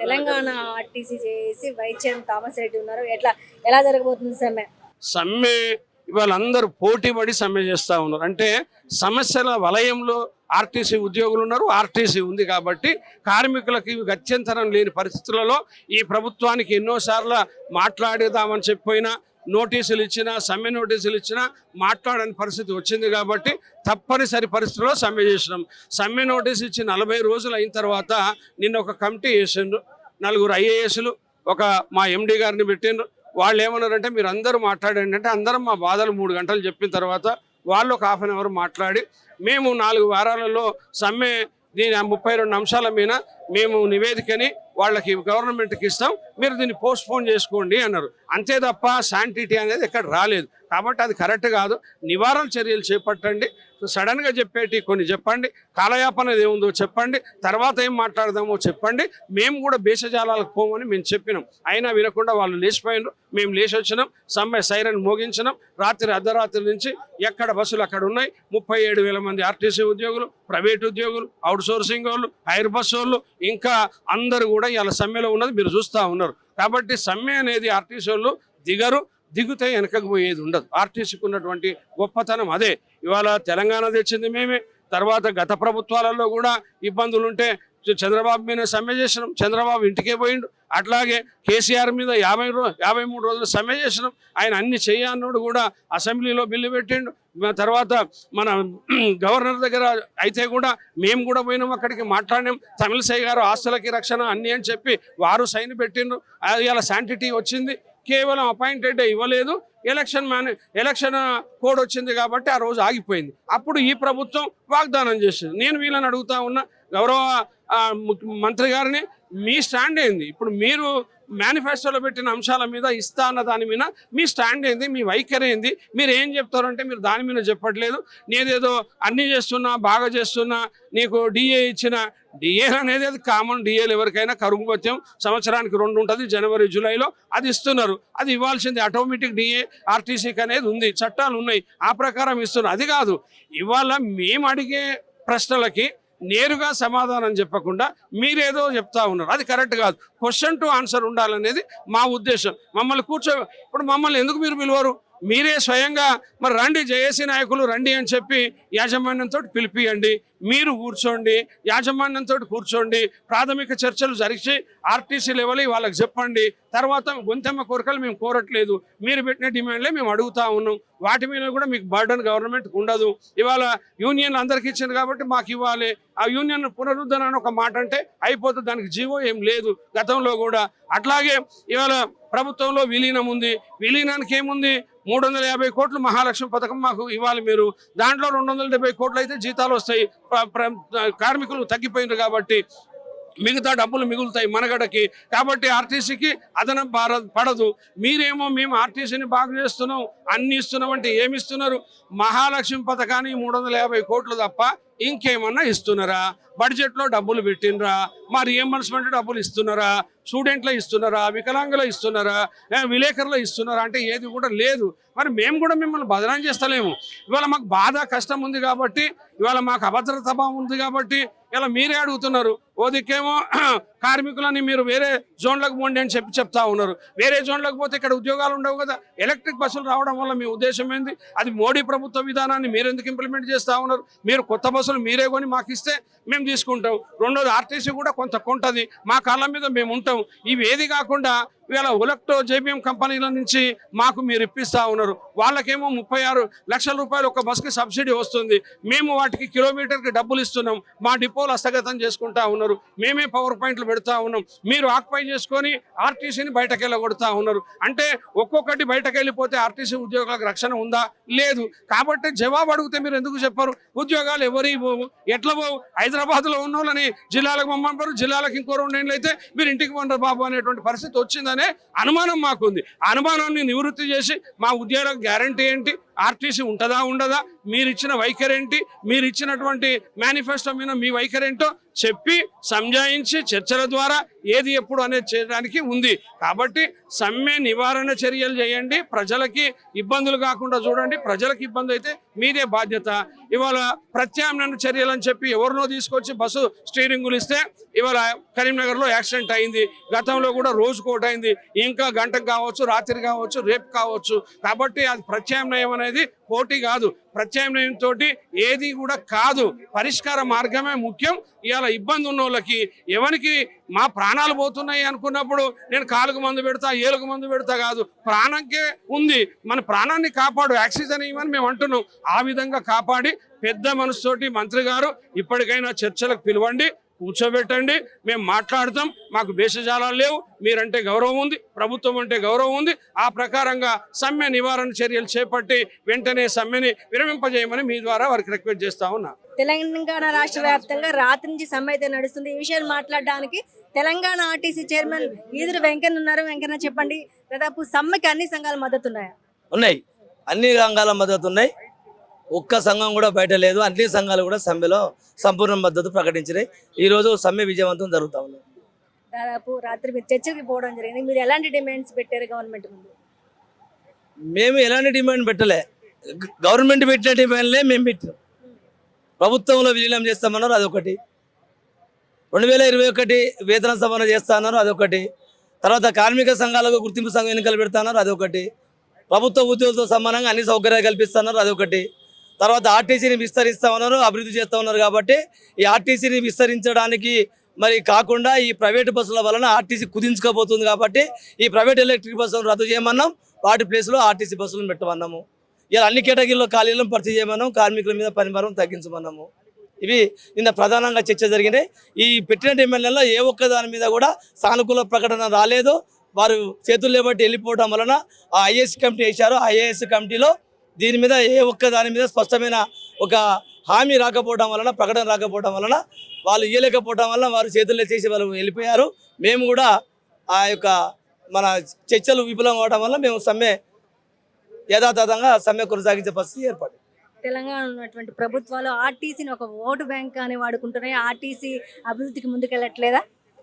Telangana RTC చేసి వైద్యం Thomas Reddy ఉన్నారు. ఎలా జరగబోతుంది సమ్మె? సమ్మె ఇవాళ అందరూ పోటీ పడి సమ్మె చేస్తూ ఉన్నారు. అంటే సమస్యల వలయంలో ఆర్టీసీ ఉద్యోగులు ఉన్నారు, ఆర్టీసీ ఉంది కాబట్టి కార్మికులకి గత్యంతరం లేని పరిస్థితులలో ఈ ప్రభుత్వానికి ఎన్నోసార్లు మాట్లాడేదామని చెప్పిపోయినా నోటీసులు ఇచ్చినా సమ్మె నోటీసులు ఇచ్చినా మాట్లాడని పరిస్థితి వచ్చింది కాబట్టి తప్పనిసరి పరిస్థితుల్లో సమ్మె చేసినాం. సమ్మె నోటీసు ఇచ్చి 40 రోజులు అయిన తర్వాత నిన్న ఒక కమిటీ వేసిండ్రు, 4 ఐఏఎస్లు ఒక మా ఎండి గారిని పెట్టిండ్రు. వాళ్ళు ఏమన్నారంటే మీరు అందరూ మాట్లాడండి అంటే అందరం మా బాధలు 3 గంటలు చెప్పిన తర్వాత వాళ్ళు ఒక ½ అవర్ మాట్లాడి మేము 4 వారాలలో సమ్మె దీని 32 అంశాల మీద మేము నివేదికని వాళ్ళకి గవర్నమెంట్కి ఇస్తాం, మీరు దీన్ని పోస్ట్పోన్ చేసుకోండి అన్నారు. అంతే తప్ప శాంటిటీ అనేది ఎక్కడ రాలేదు. కాబట్టి అది కరెక్ట్ కాదు. నివారణ చర్యలు చేపట్టండి, సడన్గా చెప్పేటి కొన్ని చెప్పండి, కాలయాపన ఏముందో చెప్పండి, తర్వాత ఏం మాట్లాడదామో చెప్పండి. మేము కూడా భేషజాలకు పోమని మేము చెప్పినాం. అయినా వినకుండా వాళ్ళు లేచిపోయినారు. మేము లేచి వచ్చినాం, సమ్మె సైరన్ మోగించినాం. రాత్రి అర్ధరాత్రి నుంచి ఎక్కడ బస్సులు అక్కడ ఉన్నాయి. 37,000 మంది ఆర్టీసీ ఉద్యోగులు, ప్రైవేట్ ఉద్యోగులు, అవుట్ సోర్సింగ్ వాళ్ళు, హైర్ బస్ వాళ్ళు ఇంకా అందరూ కూడా ఇలా సమ్మెలో ఉన్నది మీరు చూస్తూ ఉన్నారు. కాబట్టి సమ్మె అనేది ఆర్టీసీ వాళ్ళు దిగుతే వెనకకు పోయేది ఉండదు. ఆర్టీసీకి ఉన్నటువంటి గొప్పతనం అదే. ఇవాళ తెలంగాణ తెచ్చింది మేమే. తర్వాత గత ప్రభుత్వాలలో కూడా ఇబ్బందులుంటే చంద్రబాబు మీద సమ్మె చేసినాం, చంద్రబాబు ఇంటికే పోయిండు. అట్లాగే కేసీఆర్ మీద 53 రోజులు సమ్మె చేసినాం. ఆయన అన్ని చేయన్నోడు కూడా అసెంబ్లీలో బిల్లు పెట్టిండు. తర్వాత మన గవర్నర్ దగ్గర అయితే కూడా మేము కూడా పోయినాం, అక్కడికి మాట్లాడినాం. తమిళసై గారు ఆస్తులకి రక్షణ అన్నీ అని చెప్పి వారు సైన్ పెట్టిండ్రు. ఇలా శాంటిటీ వచ్చింది. కేవలం అపాయింటెడ్ ఇవ్వలేదు. ఎలక్షన్ కోడ్ వచ్చింది కాబట్టి ఆ రోజు ఆగిపోయింది. అప్పుడు ఈ ప్రభుత్వం వాగ్దానం చేసింది. నేను వీళ్ళని అడుగుతా ఉన్నా, గౌరవ మంత్రి గారిని, మీ స్టాండ్ ఏంది? ఇప్పుడు మీరు మేనిఫెస్టోలో పెట్టిన అంశాల మీద ఇస్తా అన్న దాని మీద మీ స్టాండ్ ఏంది, మీ వైఖరి ఏంది? మీరు ఏం చెప్తారంటే మీరు దాని మీద చెప్పట్లేదు. నేనేదో అన్నీ చేస్తున్నా, బాగా చేస్తున్నా, నీకు డిఏ ఇచ్చిన డిఏ అనేది అది కామన్. డిఏలు ఎవరికైనా కరువు భత్యం సంవత్సరానికి 2 ఉంటుంది, జనవరి జూలైలో అది ఇస్తున్నారు. అది ఇవ్వాల్సింది ఆటోమేటిక్ డిఏ ఆర్టీసీకి అనేది ఉంది, చట్టాలు ఉన్నాయి, ఆ ప్రకారం ఇస్తున్నారు. అది కాదు, ఇవాళ మేము అడిగే ప్రశ్నలకి నేరుగా సమాధానం చెప్పకుండా మీరేదో చెప్తా ఉన్నారు. అది కరెక్ట్ కాదు. క్వశ్చన్ టు ఆన్సర్ ఉండాలనేది మా ఉద్దేశం. ఇప్పుడు మమ్మల్ని ఎందుకు మీరు పిలువరు? మీరే స్వయంగా మరి రండి, జేఏసీ నాయకులు రండి అని చెప్పి యాజమాన్యంతో పిలిపియండి. మీరు కూర్చోండి, యాజమాన్యంతో కూర్చోండి, ప్రాథమిక చర్చలు జరిగి ఆర్టీసీ లెవెల్ వాళ్ళకి చెప్పండి. తర్వాత గొంతెమ్మ కోరికలు మేము కోరట్లేదు, మీరు పెట్టిన డిమాండ్లే మేము అడుగుతా ఉన్నాం. వాటి మీద కూడా మీకు బర్డన్ గవర్నమెంట్కి ఉండదు. ఇవాళ యూనియన్లు అందరికి ఇచ్చింది కాబట్టి మాకు ఇవ్వాలి. ఆ యూనియన్ పునరుద్ధరణ అని ఒక మాట అంటే అయిపోతుంది, దానికి జీవో ఏం లేదు గతంలో కూడా. అట్లాగే ఇవాళ ప్రభుత్వంలో విలీనం ఉంది. విలీనానికి ఏముంది? 350 కోట్లు మహాలక్ష్మి పథకం మాకు ఇవ్వాలి మీరు. దాంట్లో 270 కోట్లు అయితే జీతాలు వస్తాయి. కార్మికులు తగ్గిపోయినారు కాబట్టి మిగతా డబ్బులు మిగులుతాయి మనగడకి. కాబట్టి ఆర్టీసీకి అదనం పడదు. మీరేమో మేము ఆర్టీసీని బాగు చేస్తున్నాం, అన్ని ఇస్తున్నాం అంటే ఏమి ఇస్తున్నారు? మహాలక్ష్మి పథకాన్ని 350 కోట్లు తప్ప ఇంకేమన్నా ఇస్తున్నారా? బడ్జెట్లో డబ్బులు పెట్టినరా? మా రియంబర్స్మెంట్ డబ్బులు ఇస్తున్నారా? స్టూడెంట్లో ఇస్తున్నారా? వికలాంగులు ఇస్తున్నారా? విలేకరులు ఇస్తున్నారా? అంటే ఏది కూడా లేదు. మరి మేము కూడా మిమ్మల్ని బదనాం చేస్తలేము. ఇవాళ మాకు బాధ కష్టం ఉంది కాబట్టి, ఇవాళ మాకు అభద్రతా భావం ఉంది కాబట్టి ఇలా మీరే అడుగుతున్నారు. ఓ దిక్కేమో కార్మికులని మీరు వేరే జోన్లకు పోండి అని చెప్తా ఉన్నారు. వేరే జోన్లకు పోతే ఇక్కడ ఉద్యోగాలు ఉండవు కదా. ఎలక్ట్రిక్ బస్సులు రావడం వల్ల మీ ఉద్దేశం ఏంది? అది మోడీ ప్రభుత్వ విధానాన్ని మీరు ఎందుకు ఇంప్లిమెంట్ చేస్తూ ఉన్నారు? మీరు కొత్త బస్సులు మీరే కొని మాకు ఇస్తే మేము తీసుకుంటాం. రెండోది ఆర్టీసీ కూడా కొంత కొంటది, మా కాళ్ళ మీద మేము ఉంటాం. ఇవి ఏది కాకుండా ఇవాళ ఒలక్టో జేబీఎం కంపెనీల నుంచి మాకు మీరు ఇప్పిస్తూ ఉన్నారు. వాళ్ళకేమో 36 లక్షల రూపాయలు ఒక బస్కి సబ్సిడీ వస్తుంది. మేము వాటికి కిలోమీటర్కి డబ్బులు ఇస్తున్నాం. మా డిపోలు హస్తగతం చేసుకుంటా ఉన్నారు. మేమే పవర్ పాయింట్లు పెడతా ఉన్నాం. మీరు ఆక్యుపై చేసుకొని ఆర్టీసీని బయటకు వెళ్ళగొడతా ఉన్నారు. అంటే ఒక్కొక్కటి బయటకు వెళ్ళిపోతే ఆర్టీసీ ఉద్యోగులకు రక్షణ ఉందా? లేదు. కాబట్టి జవాబు అడిగితే మీరు ఎందుకు చెప్పారు? ఉద్యోగాలు ఎవరి పోవు, ఎట్లా పోవు? హైదరాబాద్లో ఉన్న వాళ్ళని జిల్లాలకు పంపరు, జిల్లాలకు ఇంకో 2 ఏళ్ళు అయితే మీరు ఇంటికి పండరు బాబు అనేటువంటి పరిస్థితి వచ్చిందనే అనుమానం మాకుంది. అనుమానాన్ని నివృత్తి చేసి మా ఉద్యోగాలకు గ్యారంటీ ఏంటి, ఆర్టీసీ ఉంటుందా ఉండదా, మీరు ఇచ్చిన వైఖరి ఏంటి, మీరు ఇచ్చినటువంటి మేనిఫెస్టో మీద మీ వైఖరి ఏంటో చెప్పి సంజాయించి చర్చల ద్వారా ఏది ఎప్పుడు అనేది చేయడానికి ఉంది. కాబట్టి సమ్మె నివారణ చర్యలు చేయండి, ప్రజలకి ఇబ్బందులు కాకుండా చూడండి. ప్రజలకు ఇబ్బంది అయితే మీదే బాధ్యత. ఇవాళ ప్రత్యామ్నాయ చర్యలు అని చెప్పి ఎవరినో తీసుకొచ్చి బస్సు స్టీరింగులు ఇస్తే ఇవాళ కరీంనగర్లో యాక్సిడెంట్ అయింది, గతంలో కూడా రోజుకోటి అయింది, ఇంకా గంటకు కావచ్చు, రాత్రి కావచ్చు, రేపు కావచ్చు. కాబట్టి అది ప్రత్యామ్నాయం అనేది పోటీ కాదు, ప్రత్యామ్నాయంతో ఏది కూడా కాదు. పరిష్కార మార్గమే ముఖ్యం. ఇవాళ ఇబ్బంది ఉన్న వాళ్ళకి ఎవరికి మా ప్రాణాలు పోతున్నాయి అనుకున్నప్పుడు నేను కాలుకు మందు పెడతా, ఏలుగు మందు పెడతా కాదు, ప్రాణంకే ఉంది, మన ప్రాణాన్ని కాపాడు, ఆక్సిజన్ ఇవ్వని మేము అంటున్నాం. ఆ విధంగా కాపాడి పెద్ద మనసుతోటి మంత్రి గారు ఇప్పటికైనా చర్చలకు పిలవండి, కూర్చోబెట్టండి, మేము మాట్లాడతాం. మాకు భేషజాలాలు లేవు, మీరంటే గౌరవం ఉంది, ప్రభుత్వం అంటే గౌరవం ఉంది. ఆ ప్రకారంగా సమ్మె నివారణ చర్యలు చేపట్టి వెంటనే సమ్మెని విరమింపజేయమని మీ ద్వారా వారికి రిక్వెస్ట్ చేస్తా ఉన్నా. తెలంగాణ రాష్ట్ర వ్యాప్తంగా రాత్రి నుంచి సమ్మె అయితే నడుస్తుంది. ఈ విషయాలు మాట్లాడడానికి తెలంగాణ ఆర్టీసీ చైర్మన్ ఈదురు వెంకన్న ఉన్నారు. వెంకన్న, చెప్పండి, దాదాపు సమ్మెకి అన్ని సంఘాల మద్దతు ఉన్నాయా? ఉన్నాయి, అన్ని రంగాల మద్దతు ఉన్నాయి. ఒక్క సంఘం కూడా బయట లేదు. అన్ని సంఘాలు కూడా సమ్మెలో సంపూర్ణ మద్దతు ప్రకటించినాయి. ఈరోజు సమ్మె విజయవంతం జరుగుతూ ఉంది. దాదాపు రాత్రి మీరు చర్చకి పోవడం జరిగింది. మీరు ఎలాంటి డిమాండ్స్ పెట్టారు గవర్నమెంట్ ముందు? మేము ఎలాంటి డిమాండ్ పెట్టలే, గవర్నమెంట్ పెట్టిన డిమాండ్లే మేము పెట్టినాం. ప్రభుత్వంలో విలీనం చేస్తామన్నారు, అదొకటి. 2021 వేతన సవరణ చేస్తా అన్నారు, అదొకటి. తర్వాత కార్మిక సంఘాలకు గుర్తింపు సంఘం ఎన్నికలు పెడతాన్నారు, అదొకటి. ప్రభుత్వ ఉద్యోగులతో సమానంగా అన్ని సౌకర్యాలు కల్పిస్తున్నారు, అదొకటి. తర్వాత ఆర్టీసీని విస్తరిస్తామన్నారు, అభివృద్ధి చేస్తూ ఉన్నారు. కాబట్టి ఈ ఆర్టీసీని విస్తరించడానికి మరి కాకుండా ఈ ప్రైవేటు బస్సుల వలన ఆర్టీసీ కుదించుకోబోతుంది. కాబట్టి ఈ ప్రైవేట్ ఎలక్ట్రిక్ బస్సులను రద్దు చేయమన్నాం, వాటి ప్లేస్లో ఆర్టీసీ బస్సులను పెట్టమన్నాము. ఇలా అన్ని కేటగిరీలో ఖాళీలను భర్తీ చేయమన్నాం, కార్మికుల మీద పనిభారం తగ్గించమన్నాము. ఇవి నిన్న ప్రధానంగా చర్చ జరిగినాయి. ఈ పెట్టిన డిమాండ్లలో ఏ ఒక్క దాని మీద కూడా సానుకూల ప్రకటన రాలేదు. వారు చేతులు లేబట్టి వెళ్ళిపోవడం వలన ఆ ఐఏఎస్ కమిటీ వేశారు. ఐఏఎస్ కమిటీలో దీని మీద ఏ ఒక్క దాని మీద స్పష్టమైన ఒక హామీ రాకపోవడం వలన, ప్రకటన రాకపోవడం వలన, వాళ్ళు ఇవ్వలేకపోవడం వలన వారు చేతులు ఎత్తేసి వాళ్ళు వెళ్ళిపోయారు. మేము కూడా ఆ యొక్క మన చర్చలు విఫలం అవడం వల్ల మేము సమ్మె యథాతథంగా సమ్మె కొనసాగించే పరిస్థితి ఏర్పడింది. తెలంగాణ ఉన్నటువంటి ప్రభుత్వాలు ఆర్టీసీని ఒక ఓటు బ్యాంక్ అని వాడుకుంటున్నాయి. ఆర్టీసీ అభివృద్ధికి ముందుకెళ్ళట్లేదా?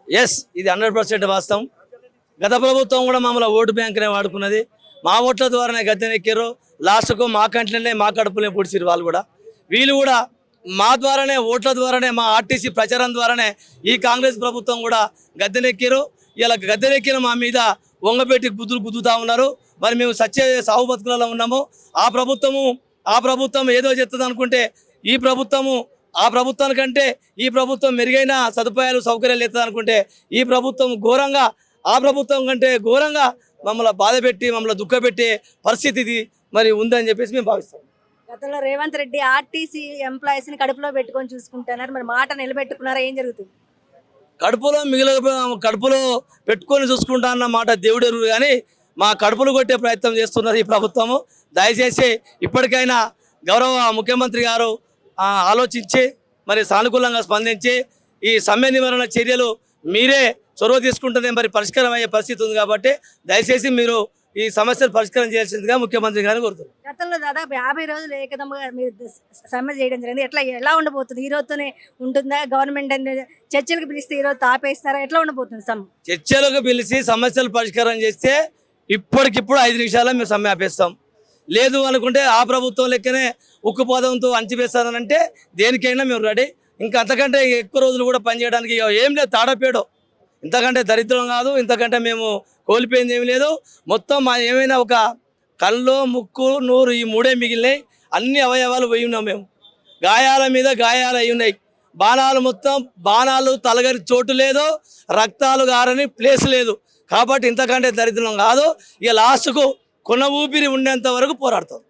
ఎస్, ఇది 100% వాస్తవం. గత ప్రభుత్వం కూడా మమ్మల్ని ఓటు బ్యాంకునే వాడుకున్నది. మా ఓట్ల ద్వారానే గద్దెనెక్కారు. లాస్ట్కు మా కంట్లోనే మా కడుపులే పొడిచిరు వాళ్ళు కూడా. వీళ్ళు కూడా మా ద్వారానే, ఓట్ల ద్వారానే, మా ఆర్టీసీ ప్రచారం ద్వారానే ఈ కాంగ్రెస్ ప్రభుత్వం కూడా గద్దెనెక్కారు. ఇలా గద్దెనెక్కిన మా మీద వంగపెట్టి గుద్దుతా ఉన్నారు. మరి మేము సత్య సాగు బతుకులలో ఉన్నాము. ఆ ప్రభుత్వం ఏదో చెప్తుంది అనుకుంటే ఈ ప్రభుత్వము ఆ ప్రభుత్వానికంటే ఈ ప్రభుత్వం మెరుగైన సదుపాయాలు సౌకర్యాలు ఇస్తుంది అనుకుంటే ఈ ప్రభుత్వం ఘోరంగా, ఆ ప్రభుత్వం కంటే ఘోరంగా మమ్మల్ని బాధపెట్టి మమ్మల్ని దుఃఖపెట్టే పరిస్థితి ఇది మరి ఉందని చెప్పేసి మేము భావిస్తాం. గతంలో రేవంత్ రెడ్డి ఆర్టీసీ ఎంప్లాయీస్ని కడుపులో పెట్టుకొని చూసుకుంటున్నారు. మరి మాట నిలబెట్టుకున్నారా? ఏం జరుగుతుంది? కడుపులో పెట్టుకొని చూసుకుంటా అన్న మాట దేవుడెరు, కానీ మా కడుపులు కొట్టే ప్రయత్నం చేస్తున్నారు ఈ ప్రభుత్వము. దయచేసి ఇప్పటికైనా గౌరవ ముఖ్యమంత్రి గారు ఆలోచించి మరి సానుకూలంగా స్పందించి ఈ సమ్మె నివారణ చర్యలు మీరే చొరవ తీసుకుంటేనే మరి పరిష్కారం అయ్యే పరిస్థితి ఉంది. కాబట్టి దయచేసి మీరు ఈ సమస్యలు పరిష్కారం చేయాల్సిందిగా ముఖ్యమంత్రి గారిని కోరుతున్నారు. గతంలో దాదాపు 50 రోజులు ఏకదమ్ముగా మీరు సమ్మె చేయడం జరిగింది. ఎలా ఉండబోతుంది? ఈ రోజుతోనే ఉంటుందా? గవర్నమెంట్ చర్చలకు పిలిస్తే ఈ రోజు ఆపేస్తారా? ఎట్లా ఉండబోతుంది సమ్మె? చర్చలకు పిలిచి సమస్యలు పరిష్కారం చేస్తే ఇప్పటికిప్పుడు 5 నిమిషాల్లో మేము సమ్మె ఆపేస్తాం. లేదు అనుకుంటే ఆ ప్రభుత్వం లెక్కనే ఉక్కుపాదంతో అణచివేస్తానంటే దేనికైనా మేము రెడీ. ఇంకా అంతకంటే ఎక్కువ రోజులు కూడా పనిచేయడానికి ఏం లేదు. తాడపేడో ఇంతకంటే దరిద్రం కాదు, ఇంతకంటే మేము కోల్పోయింది ఏమి లేదు. మొత్తం మా ఏమైనా ఒక కళ్ళు, ముక్కు, నోరు ఈ 3 మిగిలినాయి. అన్ని అవయవాలు పోయి ఉన్నాం మేము. గాయాల మీద గాయాలు అయి ఉన్నాయి. బాణాలు తలగరి చోటు లేదు, రక్తాలు గారని ప్లేస్ లేదు. కాబట్టి ఇంతకంటే దరిద్రం కాదు. ఇక లాస్ట్కు కొన ఊపిరి ఉండేంత వరకు పోరాడతాం.